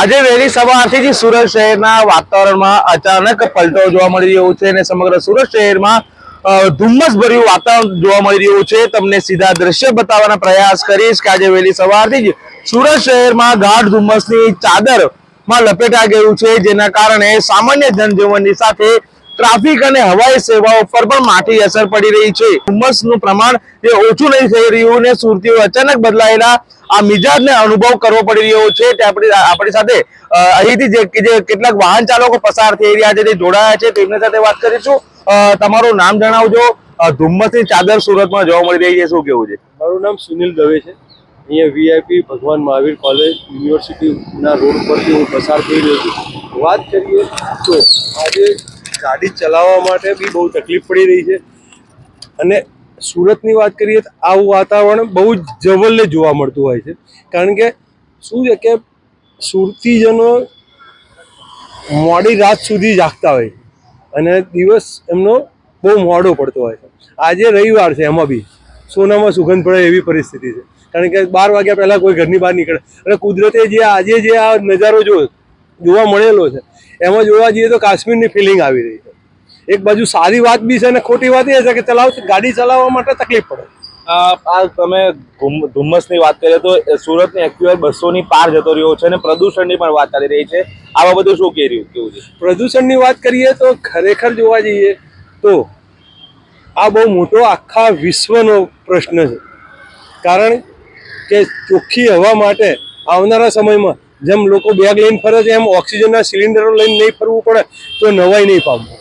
આજે વહેલી સવારથી જ સુરત શહેરના વાતાવરણમાં અચાનક પલટો જોવા મળી રહ્યો છે અને સમગ્ર સુરત શહેરમાં ધુમ્મસ ભર્યું વાતાવરણ જોવા મળી રહ્યું છે। તમને સીધા દ્રશ્ય બતાવવાનો પ્રયાસ કરીશ કે આજે વહેલી સવારથી જ સુરત શહેરમાં ગાઢ ધુમ્મસની ચાદરમાં લપેટાઈ ગયું છે, જેના કારણે સામાન્ય જનજીવનની સાથે ટ્રાફિક અને હવાઈ સેવાઓ પર પણ માઠી અસર પડી રહી છે। ધુમ્મસનું પ્રમાણ જે ઓછું નહીં થઈ રહ્યું ને સુરતીઓ અચાનક બદલાયેલા આ મિજાજને અનુભવ કરવો પડી રહ્યો છે। તે આપણી સાથે અહીંથી જે કેટલાક વાહન ચાલકો પસાર થઈ રહ્યા છે તે જોડાયા છે, તેમની સાથે વાત કરીશું। તમારું નામ જણાવજો। ધુમ્મસની ચાદર સુરતમાં જોવા મળી રહી છે, શું કેવું છે? મારું નામ સુનિલ દવે છે। અહીંયા વીઆઈપી ભગવાન મહાવીર કોલેજ યુનિવર્સિટીના રોડ પરથી હું પસાર થઈ રહ્યો છું। વાત કરીએ તો આજે ગાડી ચલાવવા માટે બી બહુ તકલીફ પડી રહી છે અને સુરતની વાત કરીએ તો આવું વાતાવરણ બહુ જ જવલ્લે જોવા મળતું હોય છે, કારણ કે શું છે કે સુરતીજનો મોડી રાત સુધી જાગતા હોય અને દિવસ એમનો બહુ મોડો પડતો હોય છે। આજે રવિવાર છે, એમાં બી સોનામાં સુગંધ પડે એવી પરિસ્થિતિ છે, કારણ કે 12 વાગ્યા પહેલાં કોઈ ઘરની બહાર નીકળે અને કુદરતે આજે જે આ નજારો જોવા મળેલો છે એમાં જોવા જઈએ તો કાશ્મીરની ફિલિંગ આવી રહી છે। એક બાજુ સારી વાત બી છે અને ખોટી વાત એ છે કે ગાડી ચલાવવા માટે તકલીફ પડે। આ તમે ધુમ્મસની વાત કરીએ તો સુરતની એક્યુઆઈ 200 ની પાર જતો રહ્યો છે અને પ્રદૂષણની પણ વાત ચાલી રહી છે, આ બાબતે શું કેવું છે? પ્રદૂષણની વાત કરીએ તો ખરેખર જોવા જઈએ તો આ બહુ મોટો આખા વિશ્વનો પ્રશ્ન છે, કારણ કે ચોખ્ખી હવા માટે આવનારા સમયમાં જેમ લોકો બેગ લઈને ફરે છે એમ ઓક્સિજનના સિલિન્ડરો લઈને નહીં ફરવું પડે તો નવાઈ નહીં પામવું।